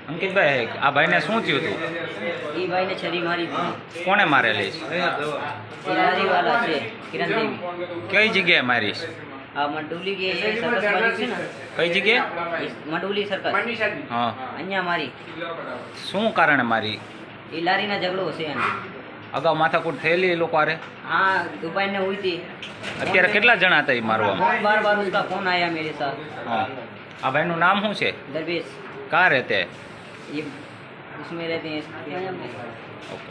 અંકિતભાઈ, આ ભાઈને શું થયું હતું? એ ભાઈને છરી મારી કોને મારેલી? લારીવાળા છે કિરણદેવી. કઈ જગ્યાએ મારીશ? આ મંડુલી કે સર્કસ બાજુ છે ને, કઈ જગ્યાએ? મંડુલી સર્કસ. હા, અહીંયા મારી. શું કારણે મારી? એ લારીના ઝઘડો છે એને. અગાઉ માથાકૂટ થયેલી એ લોકો હારે? हाँ दुबई ने हुई थी. અત્યારે કેટલા જણા હતા એ મારવામાં? बार बार उसका फोन आया मेरे साथ. હા, આ ભાઈનું નામ શું છે? दरवेश. कहाँ रहते हैं? ये उसमें रहते हैं. ओके.